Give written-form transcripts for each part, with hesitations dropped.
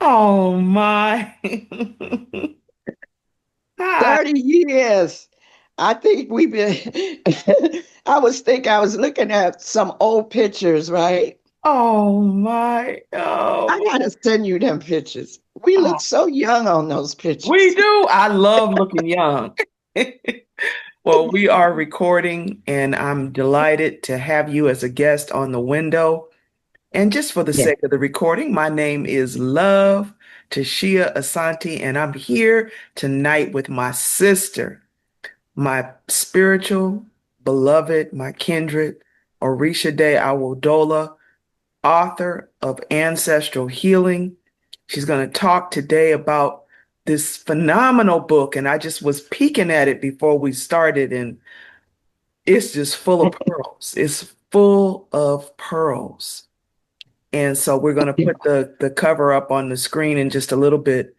Oh my. Hi. 30 years. I think we've been, I was looking at some old pictures, right? Oh my. I Oh, gotta send you them pictures. We oh. look so young on those We pictures. do. I love looking young. Well, we are recording, and I'm delighted to have you as a guest on the window. And just for the Yeah. sake of the recording, my name is Love Tashia Asanti, and I'm here tonight with my sister, my spiritual beloved, my kindred, Orisade Awodola, author of Ancestral Healing. She's going to talk today about this phenomenal book, and I just was peeking at it before we started, and it's just full of pearls. It's full of pearls. And so we're going to put the cover up on the screen in just a little bit.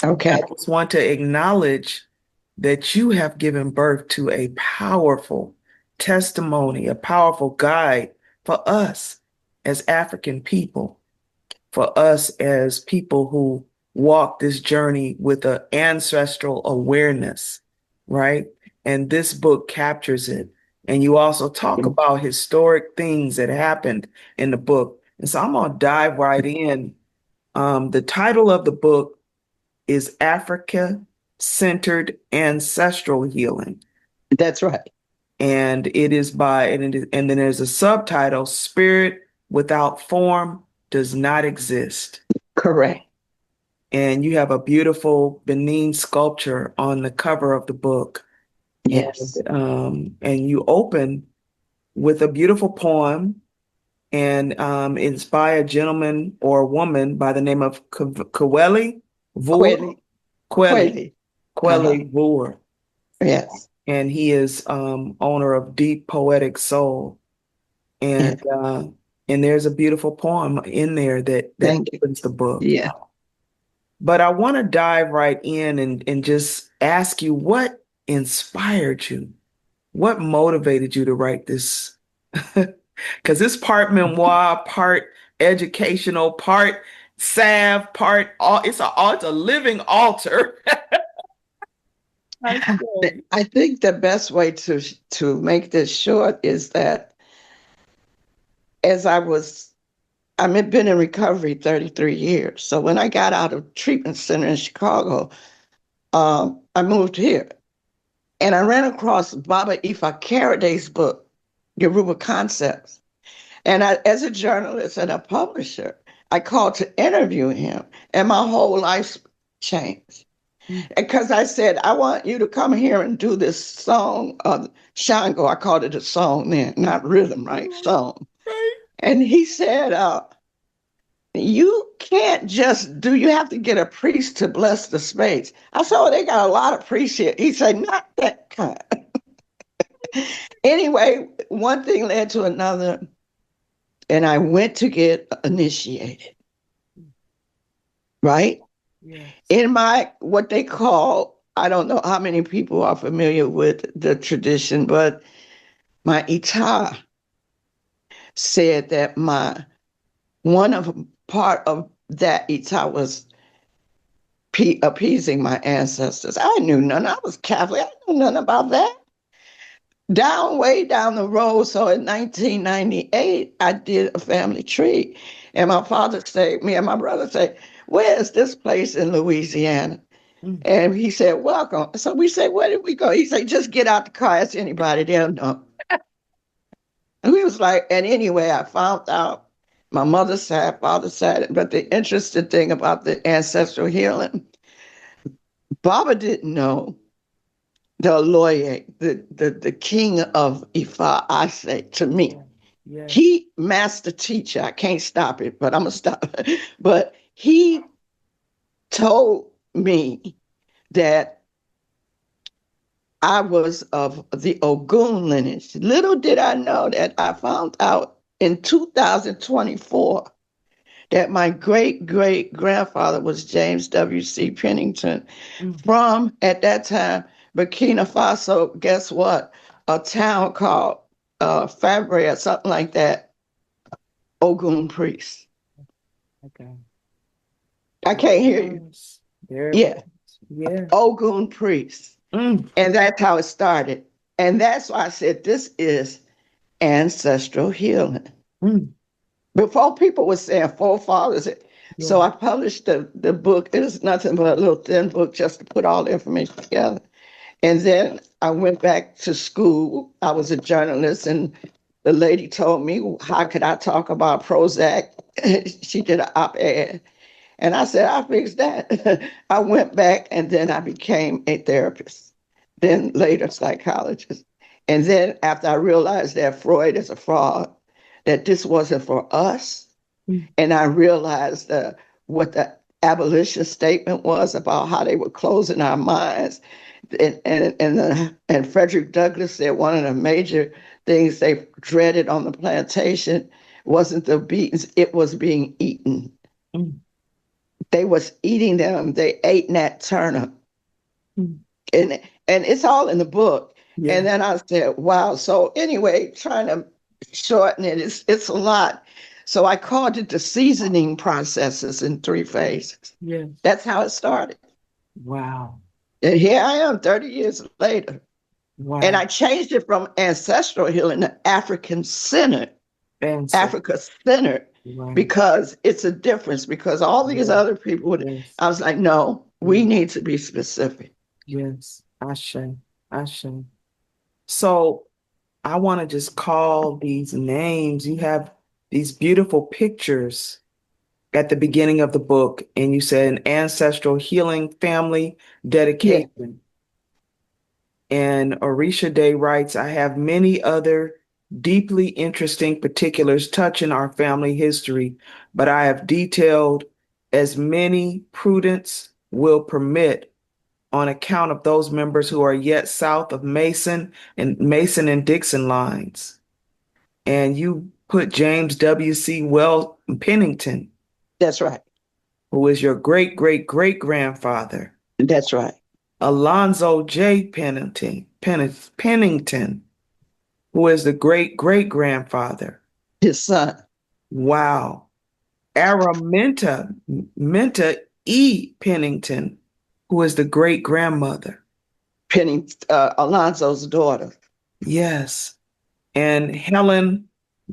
I Okay. just want to acknowledge that you have given birth to a powerful testimony, a powerful guide for us as African people, for us as people who walk this journey with an ancestral awareness, right? And this book captures it. And you also talk about historic things that happened in the book. And so I'm going to dive right in. The title of the book is Africa Centered Ancestral Healing. That's right. And it is by, and then there's a subtitle, Spirit Without Form Does Not Exist. Correct. And you have a beautiful Benin sculpture on the cover of the book. Yes. And you open with a beautiful poem, and it's by a gentleman or a woman by the name of Kweli Vua. Quayle. Kweli, Quayle. Uh-huh. Kweli Vua. Yes. And he is owner of Deep Poetic Soul. Yeah. And there's a beautiful poem in there that Thank you. opens the book. Yeah. But I want to dive right in and just ask you what inspired you? What motivated you to write this? Because it's part memoir, part educational, part salve, part all it's a living altar. I say. I think the best way to make this short is that as I've been in recovery 33 years. So when I got out of treatment center in Chicago, I moved here and I ran across Baba Ifa Karaday's book, Yoruba Concepts. And as a journalist and a publisher, I called to interview him, and my whole life changed. Because I said, I want you to come here and do this song of Shango. I called it a song then, not rhythm, right? Song. Right. And he said, you can't just do, you have to get a priest to bless the space. I said, oh, they got a lot of priests here. He said, not that kind. Anyway, one thing led to another, and I went to get initiated, right? Yes. In my, what they call, I don't know how many people are familiar with the tradition, but my Ita said that my, one of part of that Ita was appeasing my ancestors. I knew none. I was Catholic. I knew nothing about that. Way down the road. So in 1998, I did a family tree. And my father said, me and my brother said, where is this place in Louisiana? Mm. And he said, welcome. So we said, where did we go? He said, just get out the car. Ask anybody. They'll know. And we was like, and anyway, I found out my mother's side, father's side. But the interesting thing about the ancestral healing, Baba didn't know the lawyer, the king of Ifa, I say to me. Yes. He master teacher. I can't stop it, but I'm gonna stop. But he told me that I was of the Ogun lineage. Little did I know that I found out in 2024 that my great great grandfather was James W.C. Pennington Mm. from, at that time, Burkina Faso. Guess what? A town called Fabre or something like that. Ogun priest. Okay. I There can't it hear you. was. There it was. Yeah, Yeah. Ogun priest. Mm, And that's how it started. And that's why I said this is ancestral healing. mm, Before people were saying forefathers. yeah. So I published the book. It was nothing but a little thin book just to put all the information together. And then I went back to school. I was a journalist, and the lady told me, how could I talk about Prozac? She did an op-ed. And I said, I fixed that. I went back and then I became a therapist, then later psychologist. And then after I realized that Freud is a fraud, that this wasn't for us, Mm, and I realized what the abolition statement was about how they were closing our minds. And Frederick Douglass said one of the major things they dreaded on the plantation wasn't the beatings, it was being eaten. mm, They was eating them. They ate Nat Turner, mm. and and it's all in the book. Yeah. And then I said, wow. So anyway, trying to shorten it, it's a lot. So I called it the seasoning processes in three phases. Yes. That's how it started. Wow. And here I am 30 years later. And Wow. I changed it from ancestral healing to African centered, Answer. Africa centered, Right. because it's a difference. Because all these Yeah. other people would, Yes. I was like, no, we Yes. need to be specific. Yes. Ashe. Ashe. So I want to just call these names. You have these beautiful pictures at the beginning of the book, and you said an ancestral healing family Yeah, dedication. And Orisade writes, I have many other deeply interesting particulars touching our family history, but I have detailed as many prudence will permit on account of those members who are yet south of Mason and Dixon lines. And you put James W.C. Wells Pennington, that's right. who is your great great great grandfather, That's right. Alonzo J. Pennington, who is the great great grandfather. His son, Wow. Araminta E. Pennington, who is the great grandmother. Penny, Alonzo's daughter. Yes. And Helen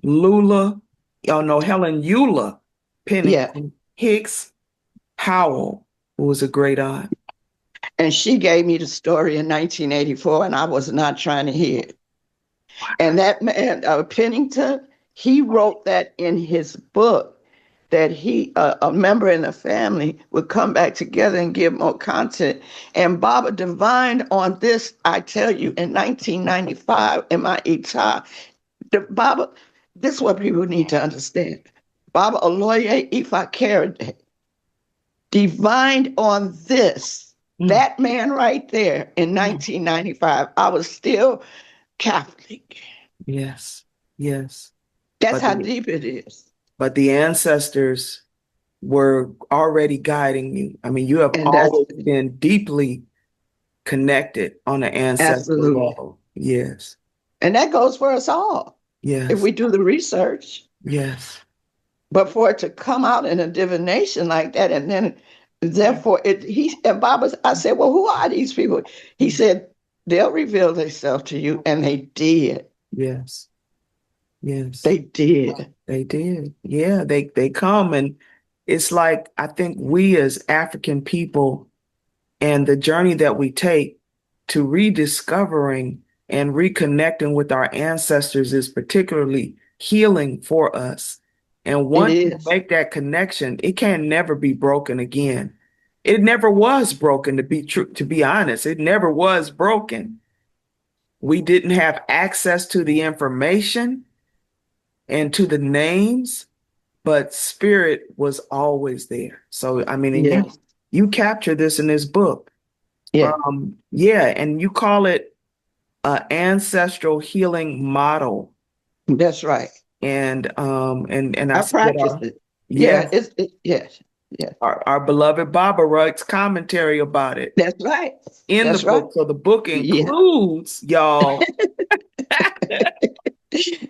Eula Yeah. Pennington Hicks Howell, who was a great aunt. And she gave me the story in 1984, and I was not trying to hear it. And that man, Pennington, he wrote that in his book that a member in the family would come back together and give more content. And Baba divined on this, I tell you, in 1995 in my Itah. Baba, this is what people need to understand. Baba Aloye Ifa Karade divined on this. Mm, That man right there in mm. 1995, I was still Catholic. Yes. Yes. That's But how the deep it is. but the ancestors were already guiding you. I mean, you have And that's always been deeply connected on the ancestral absolutely. level. Yes. And that goes for us all if Yes. we do the research. Yes. But for it to come out in a divination like that, and then therefore and Baba, I said, well, who are these people? He said, they'll reveal themselves to you. And they did. Yes. Yes. They did. They did. Yeah, they come, and it's like I think we as African people and the journey that we take to rediscovering and reconnecting with our ancestors is particularly healing for us. And It once you is. make that connection, it can never be broken again. It never was broken, to be true, to be honest. It never was broken. We didn't have access to the information and to the names, but spirit was always there. So I mean, and you Yes. you capture this in this book. Yeah. Yeah, and you call it ancestral healing model. That's right. And I I see that practice it. Yeah. yes, Yes. Yes. our beloved Baba writes commentary about it That's right. in the That's right. book. So the book Yeah. includes, y'all,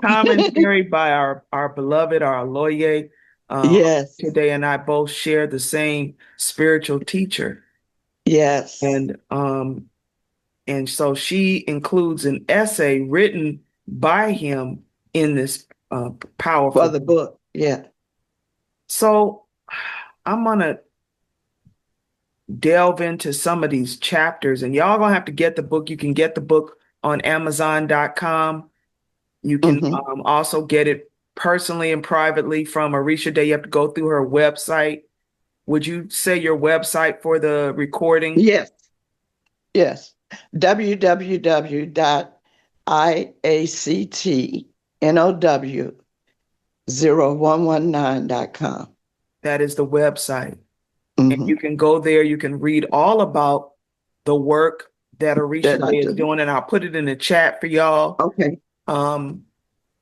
commentary by our beloved, our Loye. Uh, Yes. Today and I both share the same spiritual teacher. Yes. And so she includes an essay written by him in this For powerful the book. book. Yeah. So I'm gonna delve into some of these chapters, and y'all gonna have to get the book. You can get the book on Amazon.com. You can Hmm. also get it personally and privately from Orisade. You have to go through her website. Would you say your website for the recording? Yes. Yes. www.iactnow0119.com. That is the website. And Hmm. you can go there. You can read all about the work that That I Orisade is do. doing, and I'll put it in the chat for y'all. Okay. Um,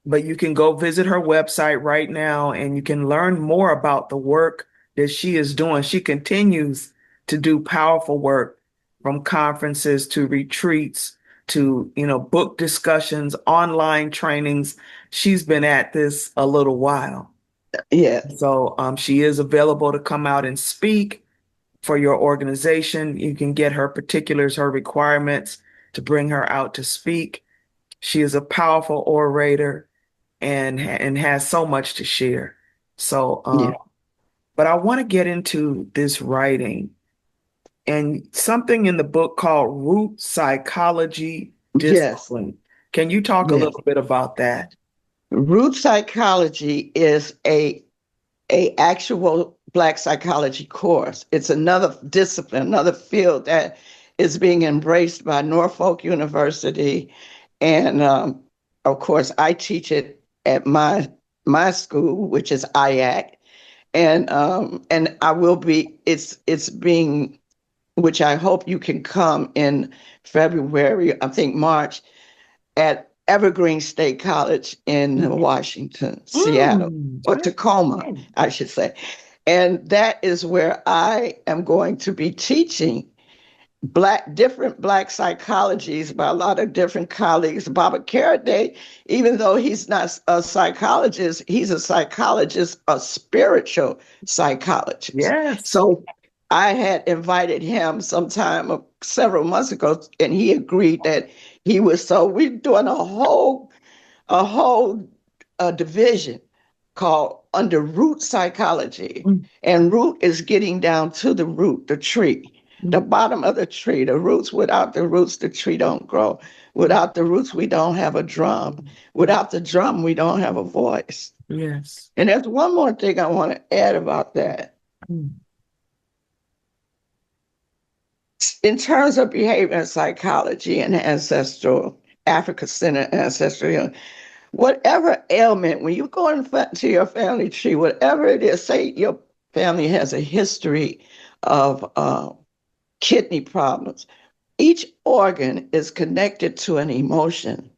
but you can go visit her website right now and you can learn more about the work that she is doing. She continues to do powerful work from conferences to retreats to, book discussions, online trainings. She's been at this a little while. Yes. So she is available to come out and speak for your organization. You can get her particulars, her requirements to bring her out to speak. She is a powerful orator and has so much to share. So, Yeah. but I want to get into this writing and something in the book called Root Psychology Yes. Discipline. Can you talk a Yes. little bit about that? Root psychology is a actual Black psychology course. It's another discipline, another field that is being embraced by Norfolk University, and of course, I teach it at my school, which is IAC, and I will be. It's being, which I hope you can come in February. I think March at Evergreen State College in Washington, Seattle, or Tacoma, Okay. I should say. And that is where I am going to be teaching different Black psychologies by a lot of different colleagues. Baba Karaday, even though he's not a psychologist, he's a psychologist, a spiritual psychologist. Yes. So I had invited him sometime several months ago, and he agreed that he was. So we're doing a whole division called under root psychology. Mm, And root is getting down to the root, the tree, the mm, bottom of the tree, the roots. Without the roots, the tree don't grow. mm, Without the roots, we don't have a drum. mm. Without the drum, we don't have a voice. Yes. And there's one more thing I want to add about that. Mm, In terms of behavior psychology and ancestral, Africa Center ancestral healing, whatever ailment, when you go into your family tree, whatever it is, say your family has a history of kidney problems, each organ is connected to an emotion.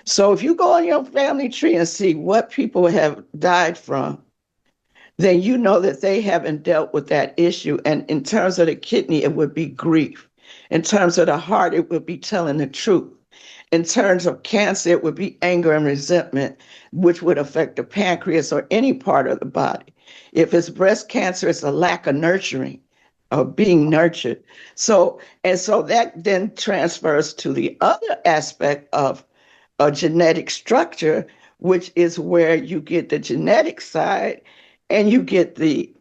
So if you go on your family tree and see what people have died from, then you know that they haven't dealt with that issue. And in terms of the kidney, it would be grief. In terms of the heart, it would be telling the truth. In terms of cancer, it would be anger and resentment, which would affect the pancreas or any part of the body. If it's breast cancer, it's a lack of nurturing, of being nurtured. So that then transfers to the other aspect of a genetic structure, which is where you get the genetic side and you get the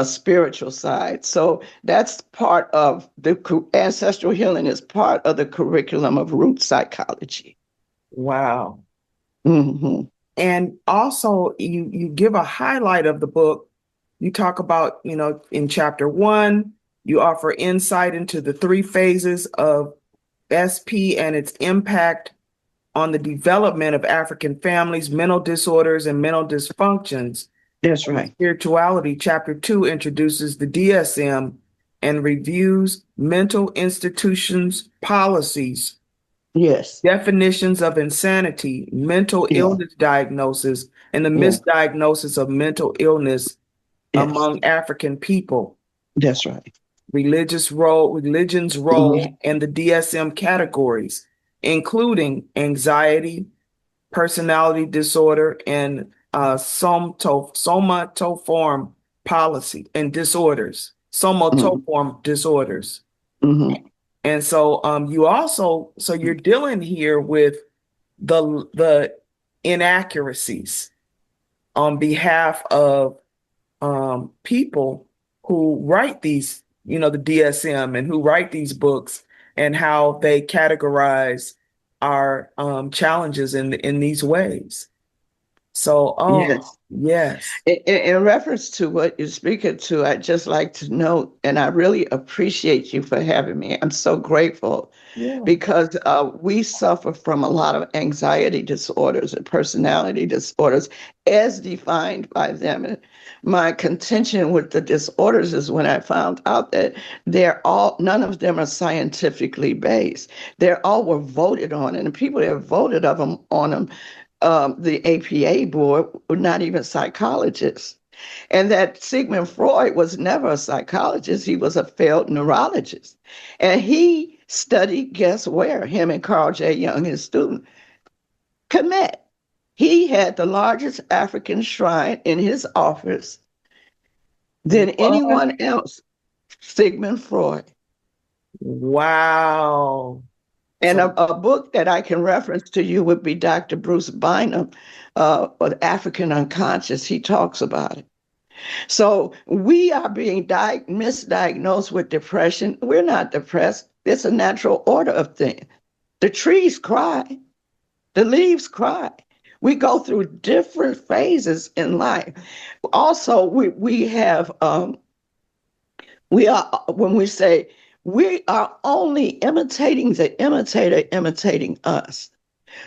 spiritual side. So that's part of the ancestral healing is part of the curriculum of root psychology. wow. Hmm. And also, you give a highlight of the book. You talk about, in chapter one, you offer insight into the three phases of SP and its impact on the development of African families, mental disorders, and mental dysfunctions. That's And right. spirituality, chapter two, introduces the DSM and reviews mental institutions policies, Yes. definitions of insanity, mental Yeah. illness diagnosis, and the Yeah. misdiagnosis of mental illness Yes. among African people, That's right. religion's Hmm. role, and the DSM categories, including anxiety, personality disorder, and somatoform policy and disorders, Mm-hmm. somatoform disorders. Mm-hmm. And so you also, so you're dealing here with the inaccuracies on behalf of people who write these, the DSM and who write these books and how they categorize our challenges in these ways. So, oh, Yes. yes. In reference to what you're speaking to, I'd just like to note, and I really appreciate you for having me. I'm so grateful Yeah. because we suffer from a lot of anxiety disorders and personality disorders as defined by them. And my contention with the disorders is when I found out that none of them are scientifically based. They're all were voted on, and the people that voted on them, the APA board, were not even psychologists. And that Sigmund Freud was never a psychologist, he was a failed neurologist. And he studied, guess where? Him and Carl J. Young, his student, Kemet. He had the largest African shrine in his office than What? anyone else, Sigmund Freud. Wow. And So, a book that I can reference to you would be Dr. Bruce Bynum, African Unconscious. He talks about it. So we are being misdiagnosed with depression. We're not depressed. It's a natural order of things. The trees cry, the leaves cry. We go through different phases in life. Also, we have we are when we say we are only imitating the imitator imitating us.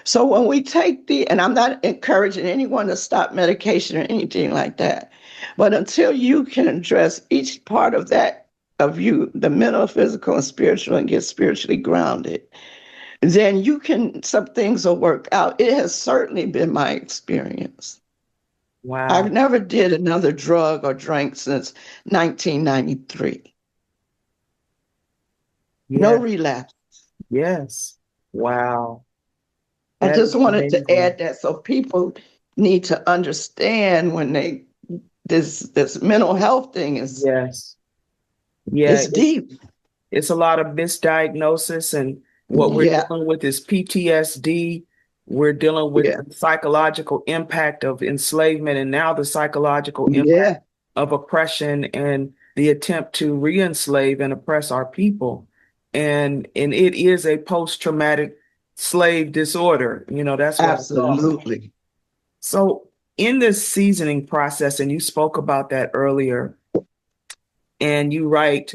So when we take and I'm not encouraging anyone to stop medication or anything like that, but until you can address each part of that, of you, the mental, physical, and spiritual, and get spiritually grounded, then some things will work out. It has certainly been my experience. I've wow. never did another drug or drank since 1993. No Yeah. relapse. Yes. Wow. I That just is wanted to amazing. add that so people need to understand when this mental health thing Yes. Yeah. is deep. It's a lot of misdiagnosis, and what we're Yeah, dealing with is PTSD. We're dealing with yeah, the psychological impact of enslavement and now the psychological impact yeah, of oppression and the attempt to re-enslave and oppress our people. And it is a post-traumatic slave disorder. That's what I call it. absolutely. So in this seasoning process, and you spoke about that earlier, and you write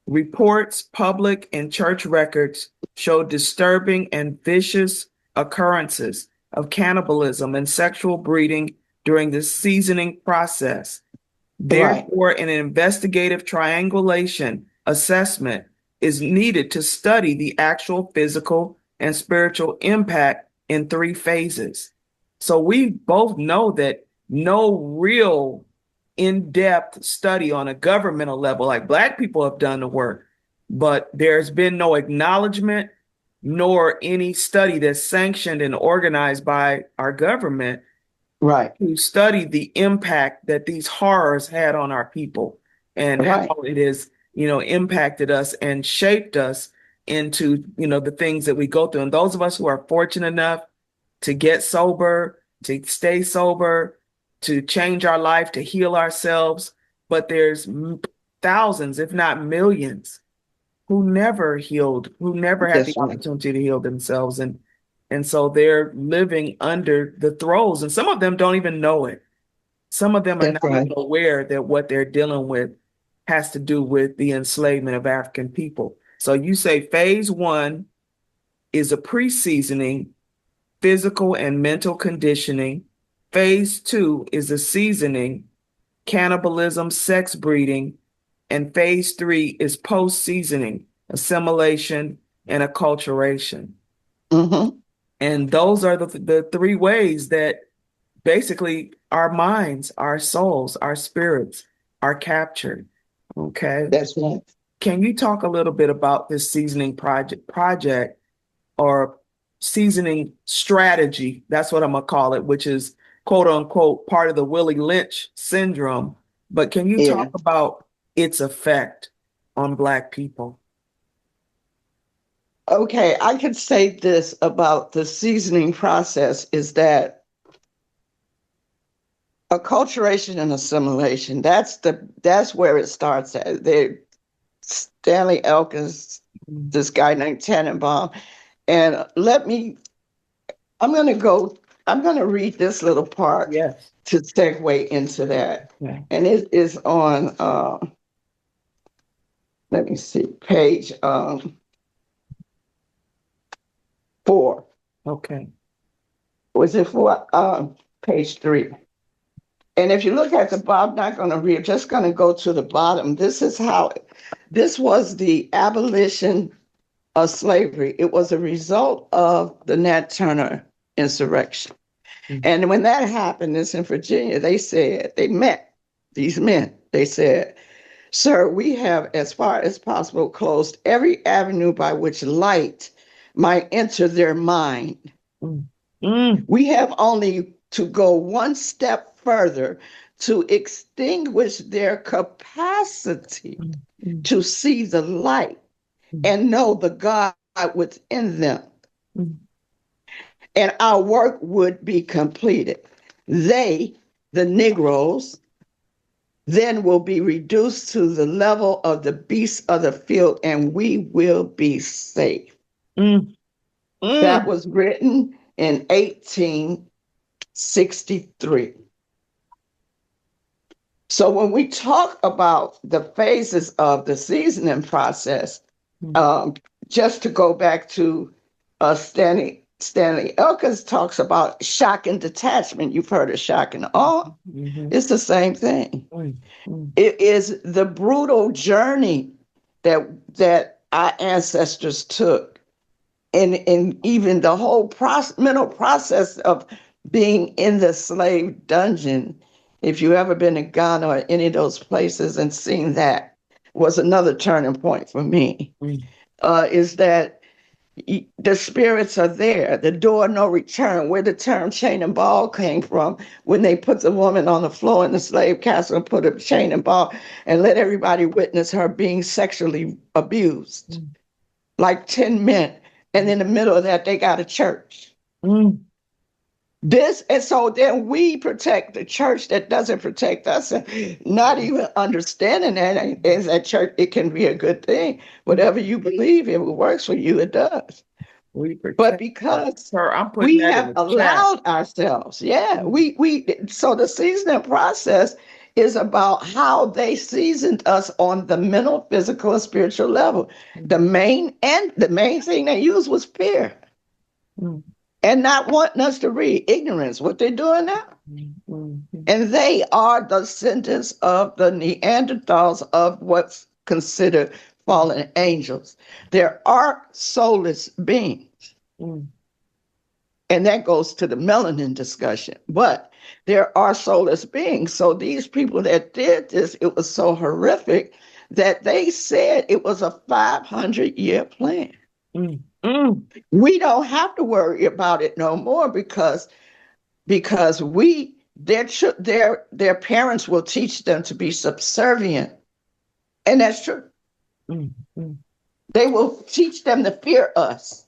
reports, public and church records show disturbing and vicious occurrences of cannibalism and sexual breeding during the seasoning process. Right, Therefore, an investigative triangulation assessment is needed to study the actual physical and spiritual impact in three phases. So we both know that no real in-depth study on a governmental level, like Black people have done the work, but there's been no acknowledgement nor any study that's sanctioned and organized by our government right, to study the impact that these horrors had on our people and how right, it has, impacted us and shaped us into, the things that we go through. And those of us who are fortunate enough to get sober, to stay sober, to change our life, to heal ourselves, but there's thousands, if not millions, who never healed, who never had the that's right, opportunity to heal themselves. And so they're living under the throes. And some of them don't even know it. Some of them are that's not even right. aware that what they're dealing with has to do with the enslavement of African people. So you say phase one is a pre-seasoning, physical and mental conditioning. Phase two is a seasoning, cannibalism, sex breeding, and phase three is post-seasoning, assimilation, and acculturation. Hmm. And those are the three ways that basically our minds, our souls, our spirits are captured. Okay. That's right. Can you talk a little bit about this seasoning project or seasoning strategy? That's what I'm gonna call it, which is quote unquote part of the Willie Lynch syndrome. But can you Yeah. talk about its effect on Black people? Okay, I could say this about the seasoning process is that acculturation and assimilation, that's where it starts at. Stanley Elkins, Mm. this guy named Tannenbaum. And I'm gonna read this little part Yes. to segue into that. Yeah. And it is on let me see, page 4. Okay. Was it 4? Page 3. And if you look at the bottom, not going to read, just going to go to the bottom. This was the abolition of slavery. It was a result of the Nat Turner insurrection. Mm. And when that happened, this in Virginia, they met these men. They said, "Sir, we have, as far as possible, closed every avenue by which light might enter their mind. Mm. Mm. We have only to go one step further to extinguish their capacity Mm. Mm. to see the light Mm. and know the God within them, Mm. and our work would be completed. They, the Negroes, then will be reduced to the level of the beasts of the field, and we will be safe." Mm. That Mm. was written in 1863. So when we talk about the phases of the seasoning process, Mm. um, just to go back to Stanley Elkins talks about shock and detachment. You've heard of shock and awe. Mhm. It's the same thing. Mm. Mm. It is the brutal journey that our ancestors took, and even the whole mental process of being in the slave dungeon. If you ever been to Ghana or any of those places and seen that, was another turning point for me. Mm. Is that the spirits are there, the door no return, where the term chain and ball came from, when they put the woman on the floor in the slave castle and put a chain and ball and let everybody witness her being sexually abused, Mm. like 10 men. And in the middle of that, they got a church. Mm. And so then we protect the church that doesn't protect us, and not even understanding that as a church, it can be a good thing. Mm. Whatever you believe, if it works for you, it does. We But protect her. because Sir, I'm putting we that in have the chat. allowed ourselves, yeah, Mm. so the seasoning process is about how they seasoned us on the mental, physical, and spiritual level. Mm. The main thing they used was fear Mm. and not wanting us to read. Ignorance, what they're doing now. Mm. Mm. And they are the descendants of the Neanderthals, of what's considered fallen angels. There are soulless beings. Mm. And that goes to the melanin discussion. But there are soulless beings. So these people that did this, it was so horrific that they said it was a 500-year plan. Mm. Mm. We don't have to worry about it no more because their parents will teach them to be subservient. And that's true. Mm. Mm. They will teach them to fear us.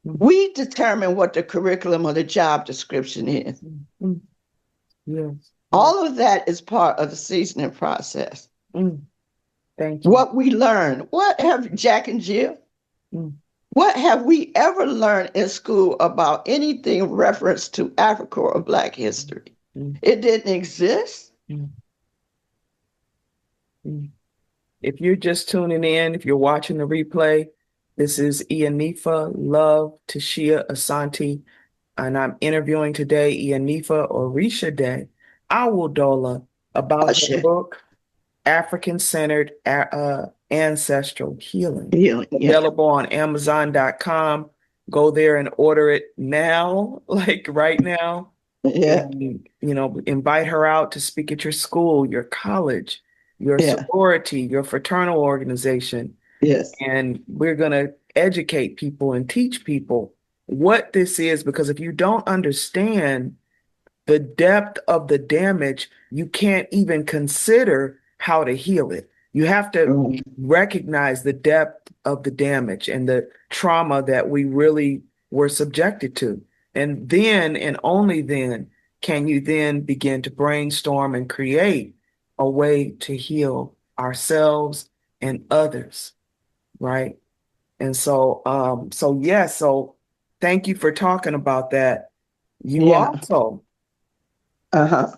Mm. We determine what the curriculum or the job description is. Mm. Mm. Yes. All of that is part of the seasoning process. Mm. Thank you. What we learn, what have Jack and Jill, Mm. what have we ever learned in school about anything reference to Africa or Black history? Mm. It didn't exist. Mm. Mm. If you're just tuning in, if you're watching the replay, this is Ianifa Love Tashia Asanti, and I'm interviewing today Ianifa Orisade Awodola about her Tashia. book, African-Centered Ancestral Healing, Healing, yeah, available on Amazon.com. Go there and order it now, like right now. yeah, And, invite her out to speak at your school, your college, your yeah, sorority, your fraternal organization. yes, And we're going to educate people and teach people what this is, because if you don't understand the depth of the damage, you can't even consider how to heal it. You have to Right. recognize the depth of the damage and the trauma that we really were subjected to. And then, and only then, can you then begin to brainstorm and create a way to heal ourselves and others, right? And so yes, so thank you for talking about that. You Yeah. also Uh-huh.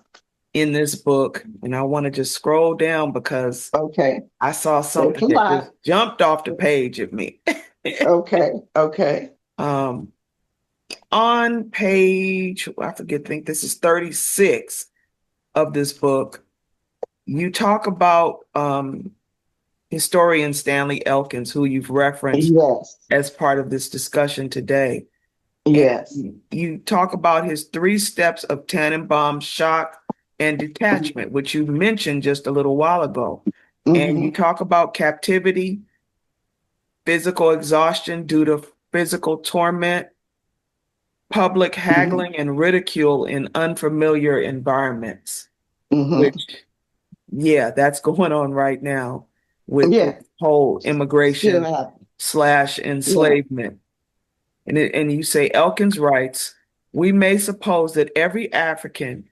in this book, and I want to just scroll down because Okay. I saw There's something a that just lot. jumped off the page at me. Okay. Okay. Um, on page, I forget, I think this is 36 of this book, you talk about historian Stanley Elkins, who you've referenced Yes. as part of this discussion today. Yes. And you talk about his three steps of Tannenbaum shock and detachment, which you mentioned just a little while ago. And you Mm-hmm. talk about captivity, physical exhaustion due to physical torment, public Mm-hmm. haggling and ridicule in unfamiliar environments, Mm-hmm. which, yeah, that's going on right now with this Yeah. whole Still immigration happen. slash Yeah. enslavement. And you say Elkins writes, we may suppose that every African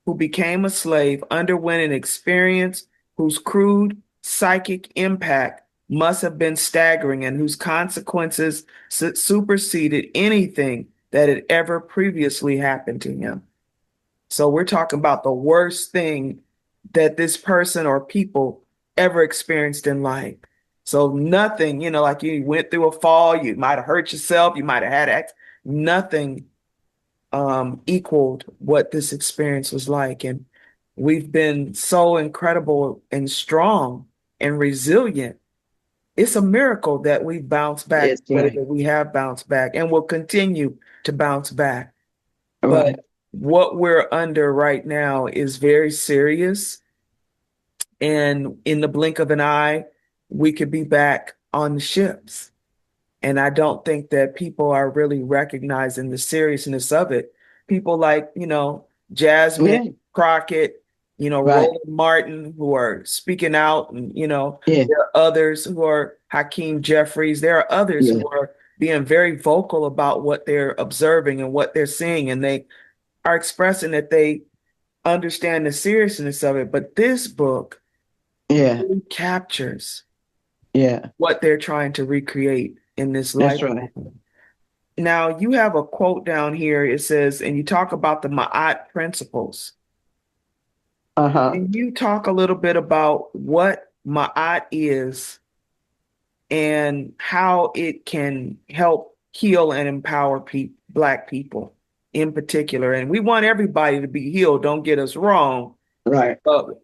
who became a slave underwent an experience whose crude psychic impact must have been staggering and whose consequences superseded anything that had ever previously happened to him. So we're talking about the worst thing that this person or people ever experienced in life. So nothing, like you went through a fall, you might have hurt yourself, you might have had nothing equaled what this experience was like. And we've been so incredible and strong and resilient. It's a miracle that we bounced back It's the way right. that we have bounced back and will continue to bounce back. But Right. what we're under right now is very serious. And in the blink of an eye, we could be back on the ships. And I don't think that people are really recognizing the seriousness of it. People like, Jasmine Yeah. Crockett, Right. Roland Martin, who are speaking out, and, Yeah. there are others who are Hakeem Jeffries. There are others Yeah. who are being very vocal about what they're observing and what they're seeing. And they are expressing that they understand the seriousness of it. But this book Yeah. really captures Yeah. what they're trying to recreate in this That's life. right. Now, you have a quote down here. It says, and you talk about the Ma'at principles. Uh-huh. Can you talk a little bit about what Ma'at is and how it can help heal and empower Black people in particular? And we want everybody to be healed, don't get us wrong. Right.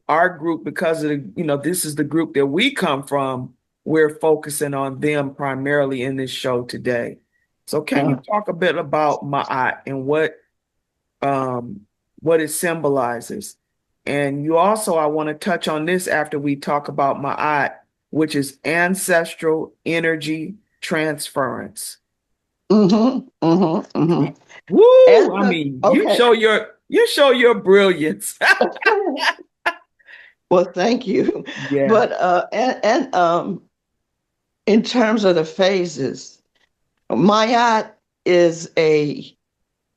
Our group, because of this is the group that we come from, we're focusing on them primarily in this show today. So can you Uh, talk a bit about Ma'at and um what it symbolizes? And you also, I want to touch on this after we talk about Ma'at, which is ancestral energy transference. mm-hmm. Mm-hmm. Mm-hmm. Woo! And I mean, you okay. show your brilliance. Well, thank you. Yeah. But and in terms of the phases, Mayat is a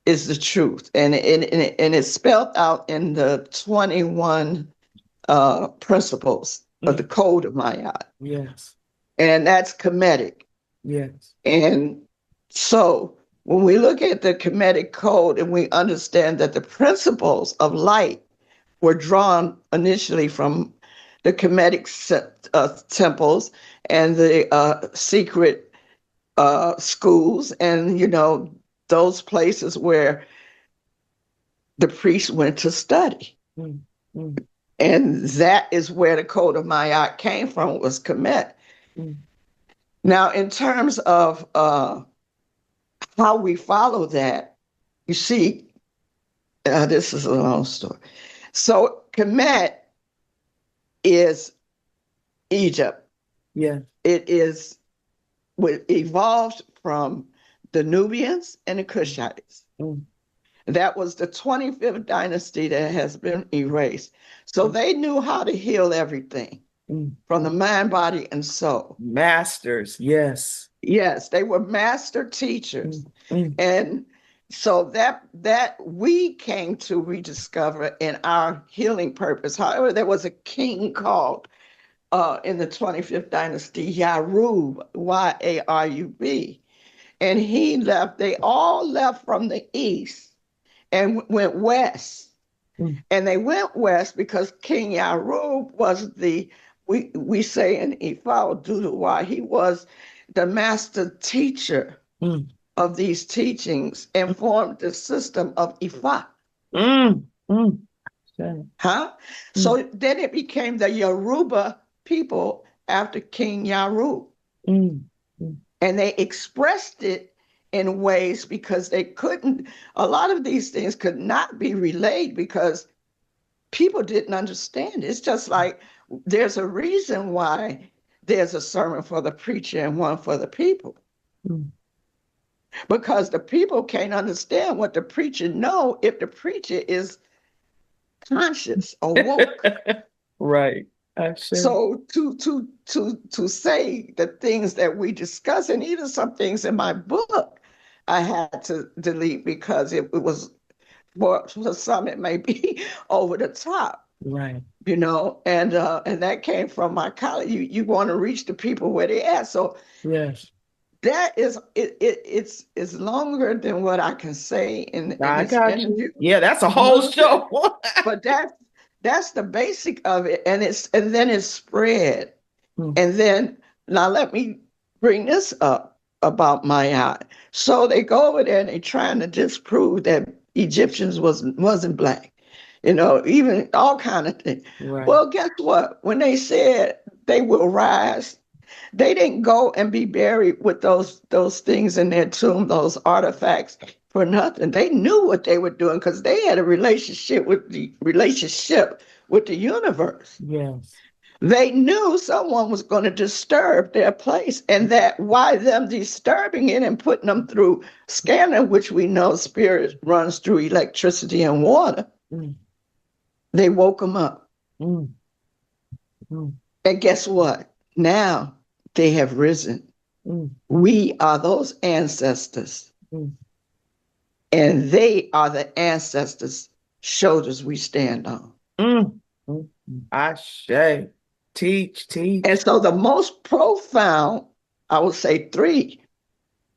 is the truth, and it's spelled out in the 21 principles of the Mm, code of Mayat, yes. and that's Kemetic. Yes. And so when we look at the Kemetic code and we understand that the principles of light were drawn initially from the Kemetic temples and the secret schools, and those places where the priests went to study. Mm, mm, And that is where the code of Ma'at came from, was Kemet. mm, Now, in terms of how we follow that, you see, this is a long story. So Kemet is Egypt. yeah. It is evolved from the Nubians and the Cushites. Mm, That was the 25th dynasty that has been erased. So mm, they knew how to heal everything mm. from the mind, body, and soul. Masters, yes. Yes, they were master teachers. Mm, mm, And so that we came to rediscover in our healing purpose. However, there was a king called in the 25th dynasty, Yarub, Yarub. And he left, they all left from the east and went west. mm, And they went west because King Yarub was we say in Ifa Duduwa, he was the master teacher mm, of these teachings and formed the system of Ifa. mm, mm. Okay. Huh? Mm, So then it became the Yoruba people after King Yarub. mm, mm. And they expressed it in ways because they couldn't, a lot of these things could not be relayed because people didn't understand. It's just like there's a reason why there's a sermon for the preacher and one for the people. Mm. Because the people can't understand what the preacher know if the preacher is conscious or woke. Right. I see. So to say the things that we discuss, and even some things in my book, I had to delete because it was for some it may be over the top, Right. and that came from my college. You want to reach the people where they at. So Yes. that is it's longer than what I can say in I this got you. interview. Yeah, that's a whole But show. but that's the basic of it, and then it's spread. Mm, And then now let me bring this up about Maya. So they go over there and they trying to disprove that Egyptians wasn't black, even all kind of things. right. Well, guess what? When they said they will rise, they didn't go and be buried with those things in their tomb, those artifacts for nothing. They knew what they were doing because they had a relationship with the universe. Yes. They knew someone was going to disturb their place, and that why them disturbing it and putting them through scanning, which we know spirit runs through electricity and water, Mm, they woke them up. mm, mm, And guess what? Now they have risen. mm, We are those ancestors, mm, and they are the ancestors' shoulders we stand on. mm, mm. Ashe. Teach, And teach. so the most profound, I would say three,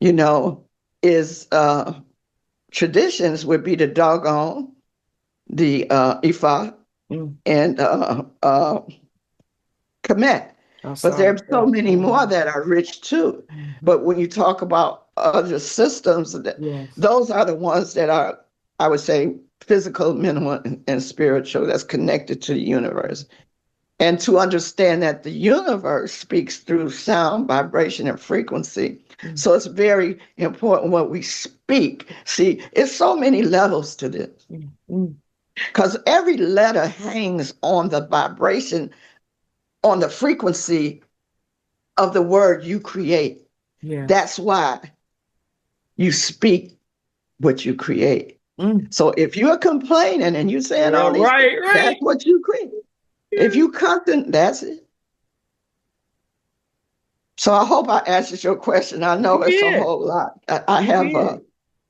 you know, is traditions would be the doggone, the Ifa, Mm. and Kemet. But Outside. there's so many more that are rich too. Mhm. But when you talk about other systems, Yes. those are the ones that are, I would say, physical, mental, and spiritual, that's connected to the universe. And to understand that the universe speaks through sound, vibration, and frequency. Mm, So it's very important what we speak. See, it's so many levels to this mm, mm. because every letter hangs on the vibration, on the frequency of the word you create. Yes. That's why you speak what you create. Mm. So if you're complaining and you're saying Yeah, all these things, right, right. that's what you create. If Yeah. you cussing, that's it. So I hope I answered your question. I You know it's a did. whole lot. I You have did. I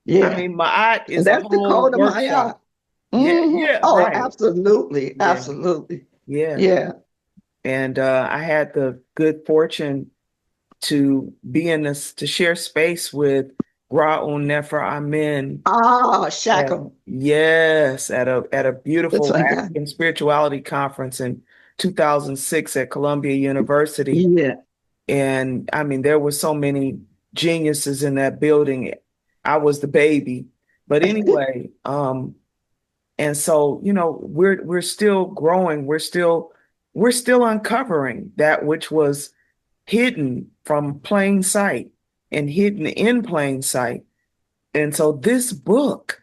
yeah. mean, Ma'at And is a that's the whole code of my eye. workshop. Yeah, yeah, Oh, right. absolutely. Yeah, Absolutely. yeah. Yeah. And I had the good fortune to be in this, to share space with Ra'un Nefer Amen. Ah, Shackle. Yes, at a That's beautiful my guy. African spirituality conference in 2006 at Columbia University. Yeah. And I mean, there were so many geniuses in that building. I was the baby. But anyway, and so, we're still growing. We're still uncovering that which was hidden from plain sight and hidden in plain sight. And so this book,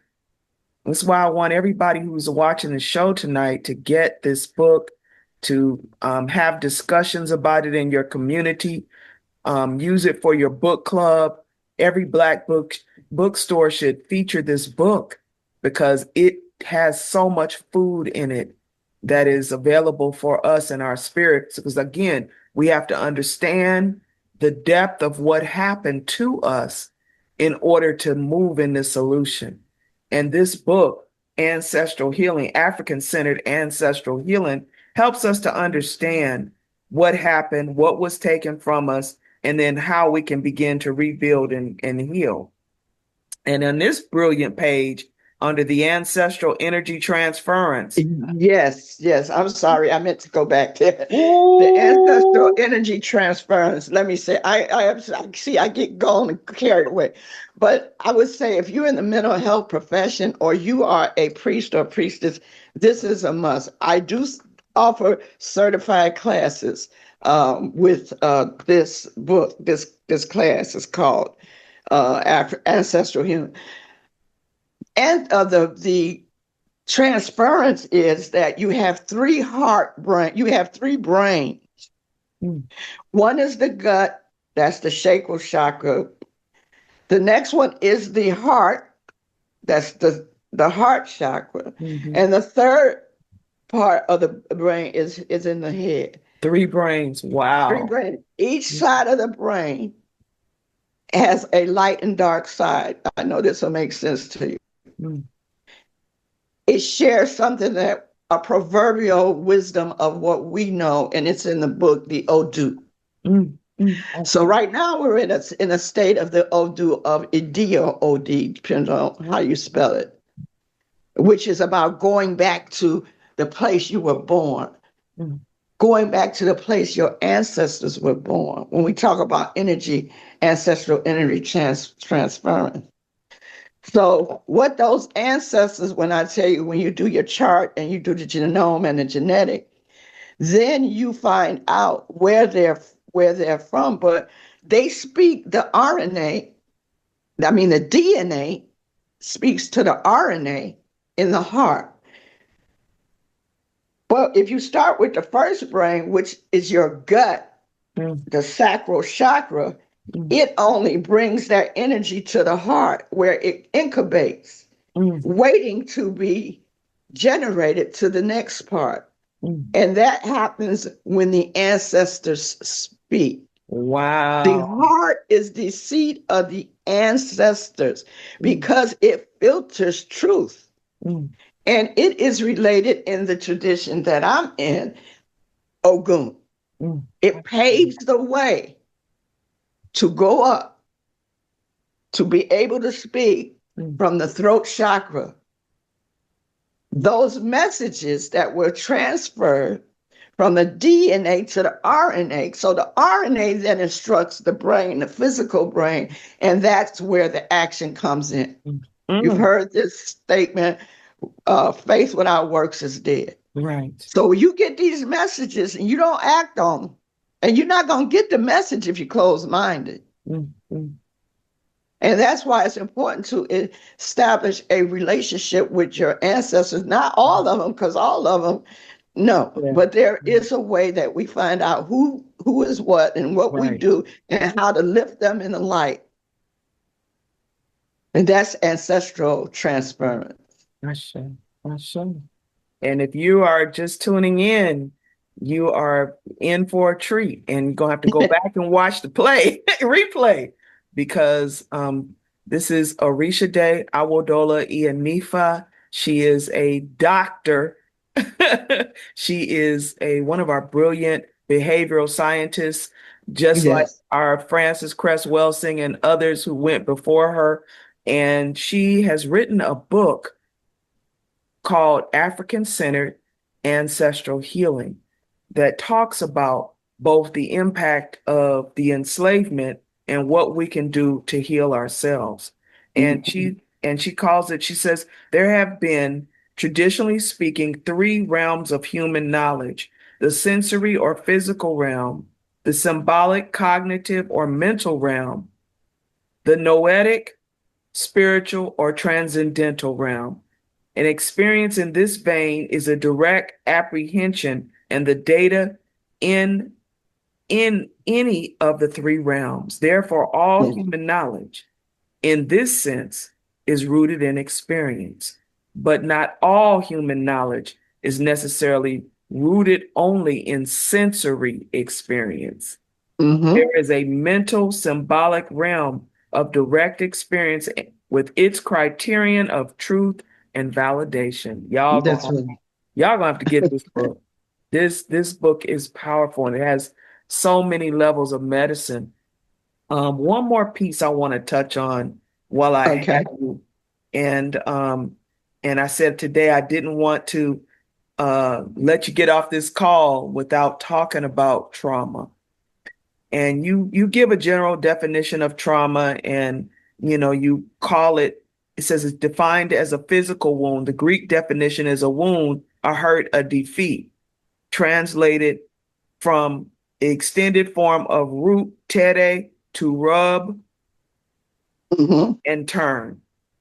that's why I want everybody who's watching the show tonight to get this book, to have discussions about it in your community. Use it for your book club. Every Black book bookstore should feature this book because it has so much food in it that is available for us in our spirits. Because again, we have to understand the depth of what happened to us in order to move in this solution. And this book, Ancestral Healing, African Centered Ancestral Healing, helps us to understand what happened, what was taken from us, and then how we can begin to rebuild and heal. And on this brilliant page, under the ancestral energy transference. Yes, yes. I'm sorry. I meant to go back there. The ancestral Ooh. energy transference. Let me say, I see, I get going and carried away. But I would say if you're in the mental health profession or you are a priest or priestess, this is a must. I do offer certified classes with this book. This class is called Ancestral Healing. And the transference is that you have you have three brains. Mm. One is the gut, that's the sacral chakra. The next one is the heart, that's the heart chakra. Mhm. And the third part of the brain is in the head. Three brains. Three Wow. brains. Each side of the brain has a light and dark side. I know this will make sense to you. Mm. It shares something that a proverbial wisdom of what we know, and it's in the book, the Odu. Mm. Mm. So Okay. right now we're in a state of the Odu of Idi or Od, depends on how you spell it, which is about going back to the place you were born, Mm. going back to the place your ancestors were born. When we talk about energy, ancestral energy transference. So, what those ancestors, when I tell you, when you do your chart and you do the genome and the genetic, then you find out where they're from. But they speak the RNA. I mean, the DNA speaks to the RNA in the heart. But if you start with the first brain, which is your gut, Mm. the sacral chakra, Mm. it only brings that energy to the heart where it incubates, Mm. waiting to be generated to the next part. Mm. And that happens when the ancestors speak. The Wow. heart is the seat of the ancestors Mm. because it filters truth. Mm. And it is related in the tradition that I'm in, Ogun. Mm. It paves the way to go up, to be able to speak Mm. from the throat chakra. Those messages that were transferred from the DNA to the RNA. So the RNA then instructs the brain, the physical brain, and that's where the action comes in. Mm. You've Mm. heard this statement, faith without works is dead. Right. So you get these messages and you don't act on them. And you're not going to get the message if you're closed minded. Mm. Mm. And that's why it's important to establish a relationship with your ancestors. Not all of them, because all of them, no. Yeah. But there is a way that we find out who is what and what we Right. do and how to lift them in the light. And that's ancestral transference. I should. I should. And if you are just tuning in, you are in for a treat and you're gonna have to go back and watch the play, replay, because this is Orisade Awodola Iyanifa. She is a doctor. She is a one of our brilliant behavioral scientists, just like Yes. our Frances Cress Welsing and others who went before her. And she has written a book called African Centered Ancestral Healing that talks about both the impact of the enslavement and what we can do to heal ourselves. And Mhm. she calls it, she says, there have been, traditionally speaking, three realms of human knowledge: the sensory or physical realm, the symbolic, cognitive, or mental realm, the noetic, spiritual, or transcendental realm. An experience in this vein is a direct apprehension and the data in in any of the three realms. Therefore, all Yes. human knowledge in this sense, is rooted in experience. But not all human knowledge is necessarily rooted only in sensory experience. Mm-hmm. There is a mental, symbolic realm of direct experience with its criterion of truth and validation. That's right. Y'all gonna have to get this book. This book is powerful and it has so many levels of medicine. One more piece I want to touch on while I have Okay. you, and and I said today I didn't want to let you get off this call without talking about trauma. And you give a general definition of trauma, and you call it. It says it's defined as a physical wound. The Greek definition is a wound, a hurt, a defeat. Translated from extended form of root tere, to rub Mm-hmm. and turn.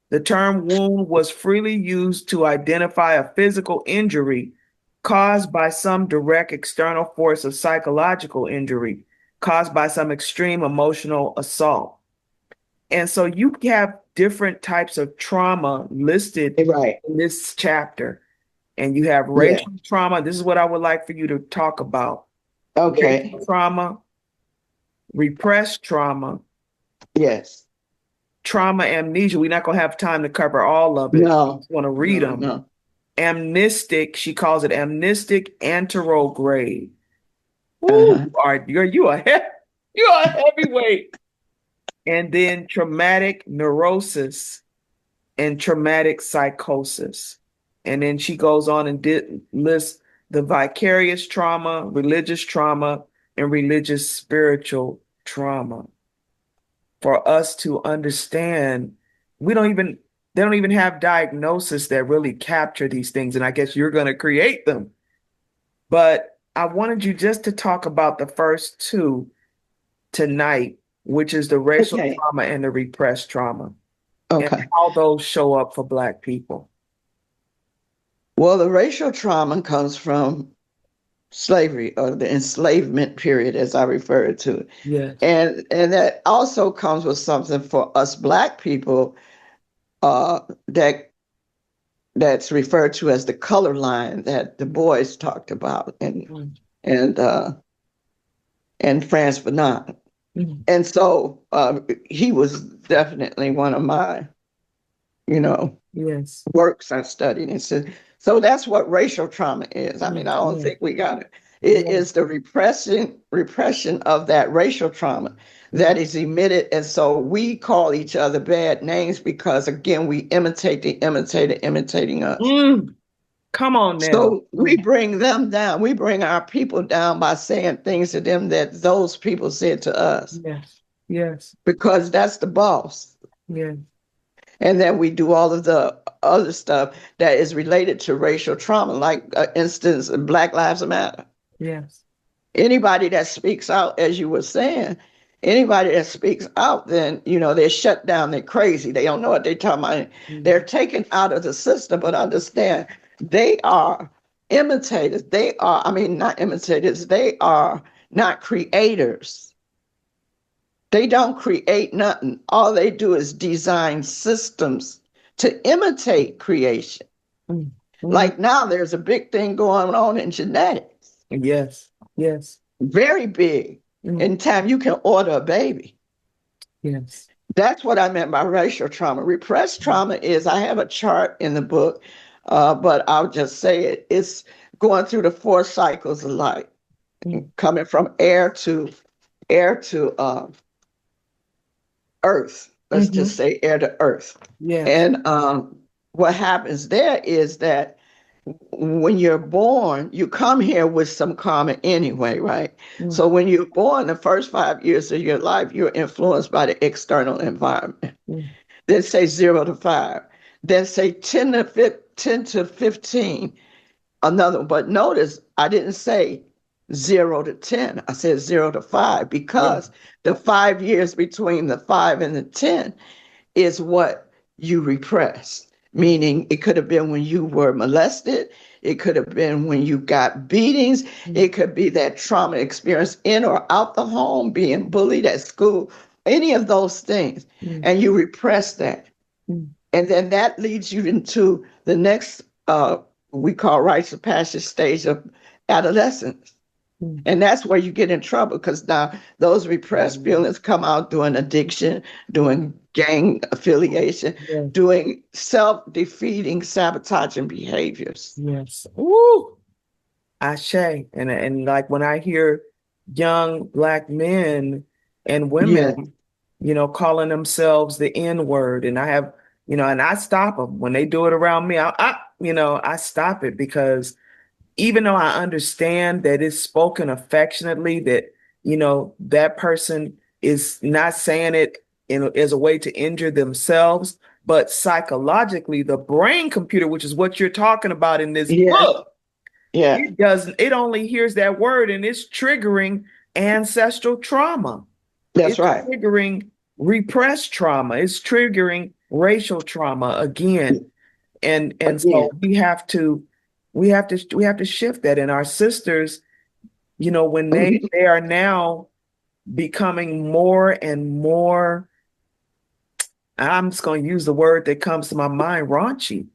The term wound was freely used to identify a physical injury caused by some direct external force of psychological injury, caused by some extreme emotional assault. And so you have different types of trauma listed Right. in this chapter. And you have Yeah. racial trauma. This is what I would like for you to talk about. Okay. Racial trauma, repressed trauma, Yes. trauma amnesia. We're not going to have time to cover all of it. I No. just want to read No. them. No. Amnestic, she calls it amnestic anterograde. Ooh, Uh-huh. you are a heavyweight. And then traumatic neurosis and traumatic psychosis. And then she goes on and lists the vicarious trauma, and religious spiritual trauma. For us to understand, we don't even they don't even have diagnosis that really capture these things. And I guess you're going to create them. But I wanted you just to talk about the first two tonight, which is the racial Okay. trauma and the repressed trauma, and Okay. how those show up for Black people. Well, the racial trauma comes from slavery or the enslavement period, as I refer to it. Yes. And that also comes with something for us Black people that that's referred to as the color line that the boys talked about Mm. and uh, and Franz Fanon. Mm. And so he was definitely one of my, you know, Yes. works I studied. And so that's what racial trauma is. I mean, Mm. I don't Yeah. think we got it. It Yeah. is the repression of that racial trauma Mm. that is emitted. And so we call each other bad names because again, we imitate the imitator imitating us. Mm. Come on now. So we Mm. bring them down. We bring our people down by saying things to them that those people said to us Yes. Yes. because that's the boss. Yes. And then we do all of the other stuff that is related to racial trauma, like instance, Black Lives Matter. Yes. Anybody that speaks out, as you were saying, anybody that speaks out, then they're shut down. They're crazy. They don't know what they're talking about. Mm. They're taken out of the system. But understand, they are imitators. They are, I mean, not imitators. They are not creators. They don't create nothing. All they do is design systems to imitate creation. Mm. Mm. Like now, there's a big thing going on in genetics, Yes. Yes. very big. Mm. In time, you can order a baby. Yes. That's what I meant by racial trauma. Repressed trauma is, I have a chart in the book, but I'll just say it. It's going through the 4 cycles of life, Mm. coming from air to earth. Let's Mm-hmm. just say air to earth. Yes. And what happens there is that when you're born, you come here with some karma anyway, right? Mm. So when you're born, the first 5 years of your life, you're influenced by the external environment. Mm. Then say 0 to 5. Then say 10 to 15, another one. But notice I didn't say 0 to 10. I said 0 to 5 Yeah. because the 5 years between the 5 and the 10 is what you repress. Meaning it could have been when you were molested. It could have been when you got beatings. Mm. It could be that trauma experience in or out the home, being bullied at school, any of those things, mm, and you repress that. mm, And then that leads you into the next, we call rites of passage stage of adolescence. mm. And that's where you get in trouble because now those repressed Mm. feelings come out doing addiction, doing gang affiliation, Yes, doing self defeating, sabotaging behaviors. yes. Woo! Ashe. And like when I hear young black men and Yeah, women, calling themselves the N word, and I have, and I stop them when they do it around me. I stop it because even though I understand that it's spoken affectionately, that, that person is not saying it as a way to injure themselves, but psychologically, the brain computer, which is what you're talking about in this yeah, book, yeah. it only hears that word and it's triggering ancestral trauma. That's It's right. triggering repressed trauma. It's triggering racial trauma again. And so Again, we have to shift that. And our sisters, when they are now becoming more and more, I'm just going to use the word that comes to my mind, raunchy,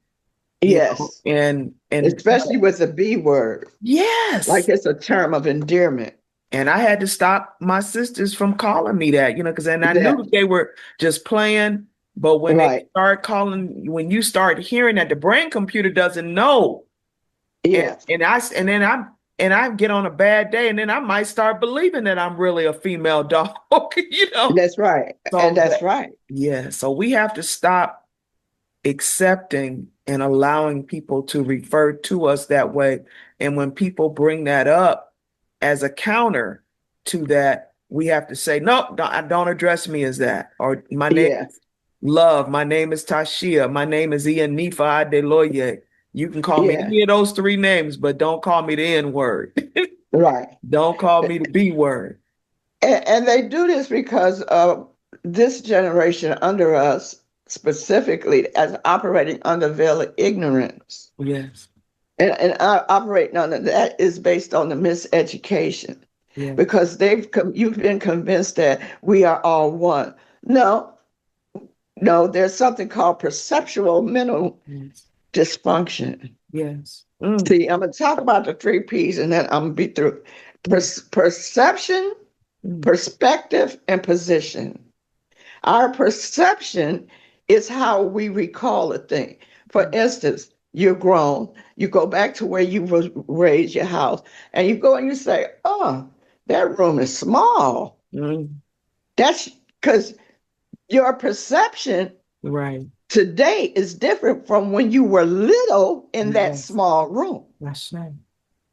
yes, and especially with the B word, like yes. it's a term of endearment. And I had to stop my sisters from calling me that, because and I knew That that they were just playing, but when they right. start calling, when you start hearing that, the brain computer doesn't know. And Yeah, and I get on a bad day, and then I might start believing that I'm really a female dog, you know. that's right. And So that's right. yeah, so we have to stop accepting and allowing people to refer to us that way. And when people bring that up as a counter to that, we have to say, no, don't address me as that. Or my name Yeah, is Love. My name is Tashia. My name is Ianifa Adeloye. You can call me yeah, any of those three names, but don't call me the N word. right. Don't call me the B word. And they do this because of this generation under us, specifically, as operating under veil of ignorance. Yes, And operating under that is based on the miseducation yes, because you've been convinced that we are all one. No, no, there's something called perceptual mental yes, dysfunction. yes. Mm, See, I'm going to talk about the three P's and then I'm going to be through. mm, Perception, mm, perspective, and position. Our perception is how we recall a thing. For mm, instance, you're grown, you go back to where you was raised, your house, and you go and you say, oh, that room is small. mm. That's because your perception Right. today is different from when you were little in that Yes, small room, that's right.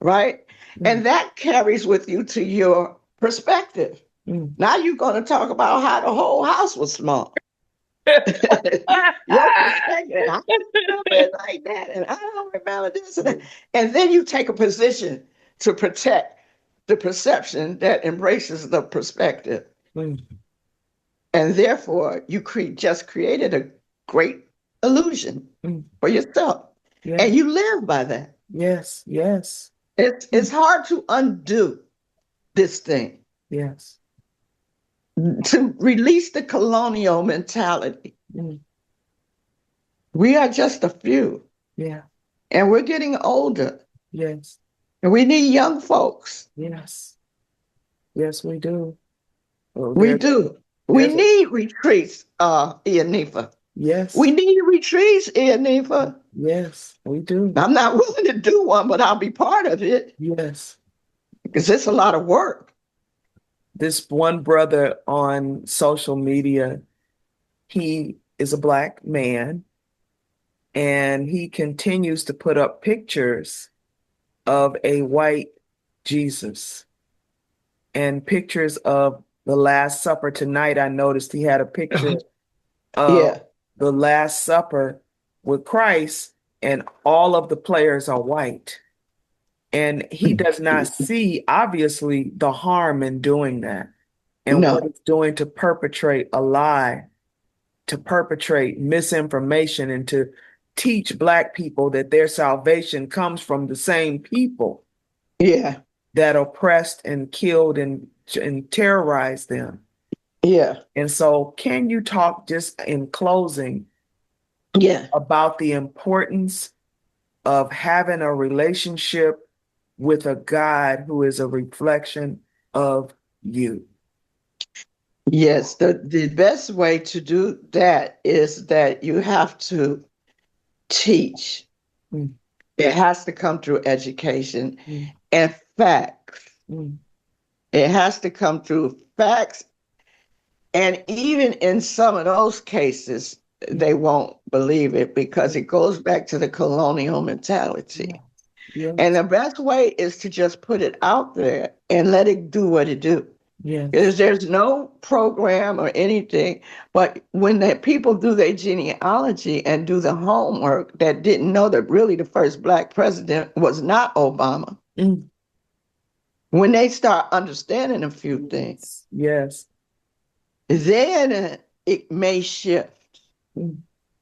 right? Mm, And that carries with you to your perspective. mm. Now you're going to talk about how the whole house was small. Your perspective, I don't remember it like that, and I don't remember this and that. And then you take a position to protect the perception that embraces the perspective. Mm, And therefore, just created a great illusion mm. for yourself. Yeah. And you live by that. Yes. Yes. It's Mm. hard to undo this thing, Yes. to release the colonial mentality. Mm. We are just a few, Yeah. and we're getting older, Yes. and we need young folks. Yes. Yes, we do. Oh, We do. We there's a need retreats, Ianifa. yes. We need retreats, Ianifa. Yes, we do. I'm not willing to do one, but I'll be part of it Yes. because it's a lot of work. This one brother on social media, he is a black man and he continues to put up pictures of a white Jesus and pictures of the Last Supper. Tonight, I noticed he had a picture of Yeah, the Last Supper with Christ, and all of the players are white. And he does not see, obviously, the harm in doing that and what no, it's doing to perpetrate a lie, to perpetrate misinformation, and to teach Black people that their salvation comes from the same people yeah, that oppressed and killed and terrorized them. Yeah. And so, can you talk just in closing Yeah. about the importance of having a relationship with a God who is a reflection of you? Yes. The best way to do that is that you have to teach. Mm, It has to come through education mm, and facts. mm, It has to come through facts. And even in some of those cases, mm, they won't believe it because mm. it goes back to the colonial mentality. And Yes, the best way is to just put it out there and let it do what it do. yes, Because there's no program or anything. But when the people do their genealogy and do the homework that didn't know that really the first black president was not Obama, mm, when they start understanding a few things, yes, yes. then it may shift. Mm,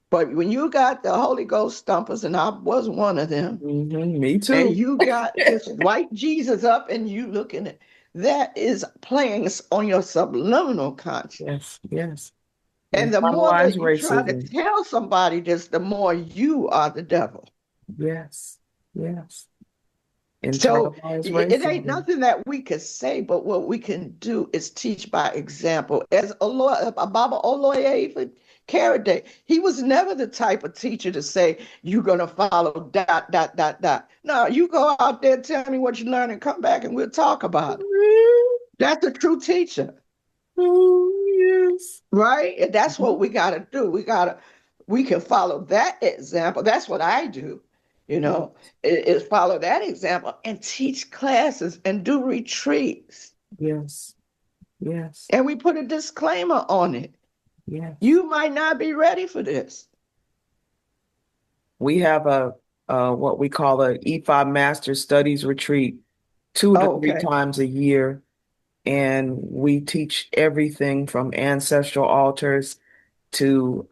But when you got the Holy Ghost stumpers, and I was one of them, me and too. you got this white Jesus up and you looking at that is playing on your subliminal conscious. Yes, yes. And the more Internalized that you try to racism. tell somebody this, the more you are the devil. Yes, yes. So Internalized it ain't racism. nothing that we could say, but what we can do is teach by example. As Baba Oloye even carried that, he was never the type of teacher to say, you're going to follow dot, dot, dot, dot. No, you go out there, tell me what you learned, and come back and we'll talk about it. That's a true teacher. Oh, yes. Right? And that's what Mhm. we got to do. We can follow that example. That's what I do, you know, Yes, is follow that example and teach classes and do retreats. yes, yes, And we put a disclaimer on it. yes. You might not be ready for this. We have a what we call a E5 Master Studies Retreat 2 to 3 Okay. times a year, and we teach everything from ancestral altars to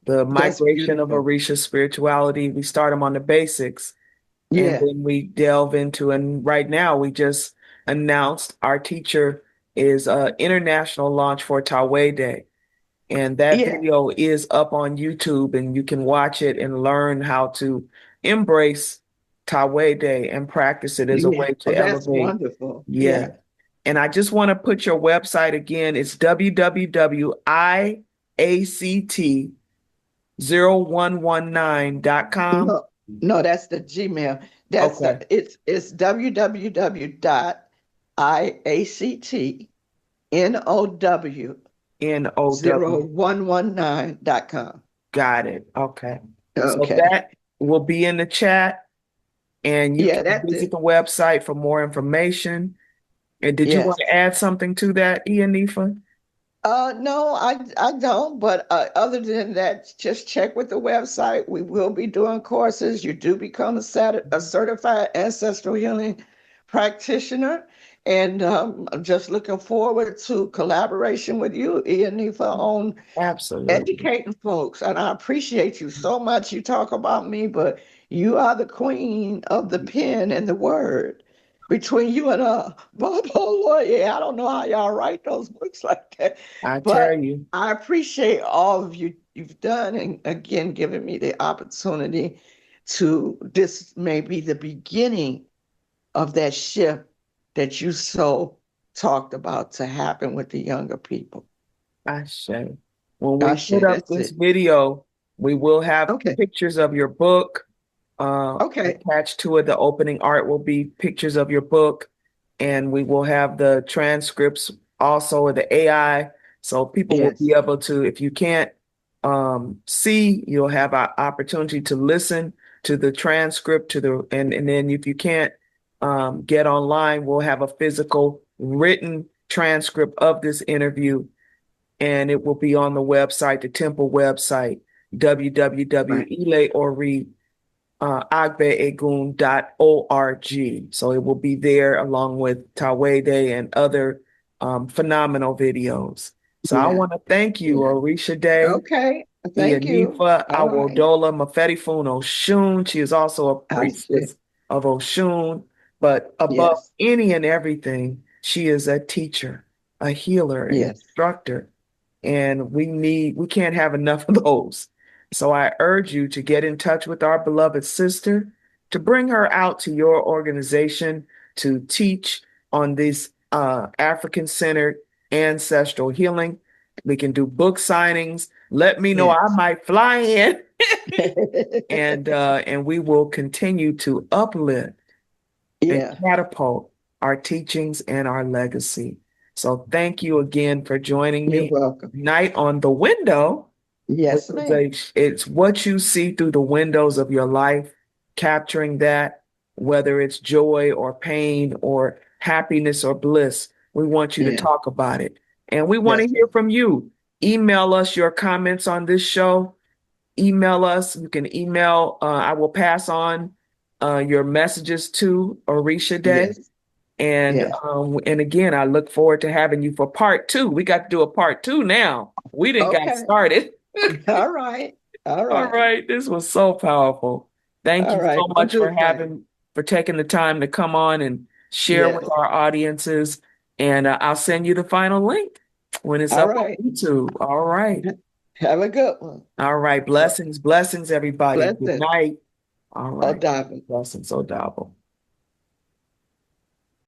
the That's migration of beautiful. Orisha spirituality. We start them on the basics, and Yeah. then we delve into, and right now we just announced our teacher is international launch for Taway Day. And that Yeah. video is up on YouTube, and you can watch it and learn how to embrace Taway Day and practice it as a Yeah. way Oh, to that's elevate. wonderful. Yeah. Yeah. And I just want to put your website again. It's www.iact0119.com. No, no, that's the Gmail. Okay. It's NOW. 119.com. Got it. Okay. So Okay. that will be in the chat, and you Yeah, can that's visit it. the website for more information. And did you want Yes. to add something to that, Ianifa? No, I don't. But other than that, just check with the website. We will be doing courses. You do become a certified ancestral healing practitioner, and I'm just looking forward to collaboration with you, Ianifa, on Absolutely. educating folks. And I appreciate you so much. You talk about me, but you are the queen of the pen and the word. Between you and Bob Lawyer, I don't know how y'all write those books like that, I tell but you, I appreciate all of you've done, and again giving me the opportunity to. This may be the beginning of that shift that you so talked about to happen with the younger people. I say, when we put Ashe, up that's this it. video, we will have Okay. pictures of your book. Okay. Attached to it, the opening art will be pictures of your book, and we will have the transcripts also of the AI. So people will be Yes. able to, if you can't see, you'll have an opportunity to listen to the transcript and then if you can't get online, we'll have a physical written transcript of this interview, and it will be on the website, the temple website, Right. www.agbeegun.org. So it will be there along with Tawede and other phenomenal videos. So I Yeah. want to thank you, Yeah. Orisha Day, Okay. Thank you. Iyanifa All right. Awodola Mafetifun Oshun. She is also a I see. priestess of Oshun, but above Yes. any and everything, she is a teacher. a healer, an Yes. instructor, and we can't have enough of those. So I urge you to get in touch with our beloved sister, to bring her out to your organization to teach on this African-centered ancestral healing. We can do book signings. Let me know. I Yes. might fly in and we will continue to uplift and Yeah. catapult our teachings and our legacy. So thank you again for joining You're me welcome. tonight on The Window, which Yes, is ma'am. it's what you see through the windows of your life, capturing that, whether it's joy or pain or happiness or bliss. We want you to Yeah. talk about it. And we want to That's hear right. from you. Email us your comments on this show. Email us. You can email, I will pass on your messages to Orisha Day. Yes. Yes. And again, I look forward to having you for part two. We got to do a part two now. We didn't got Okay. started. All right. All All right. right, this was so powerful. Thank All you right. so We'll much do that. for taking the time to come on and share with Yes. our audiences. And I'll send you the final link when it's All up on right. YouTube. All right. Have a good one. All right. Blessings, blessings, everybody. Good Blessings. night. All right. Odava. Blessings, Odabo.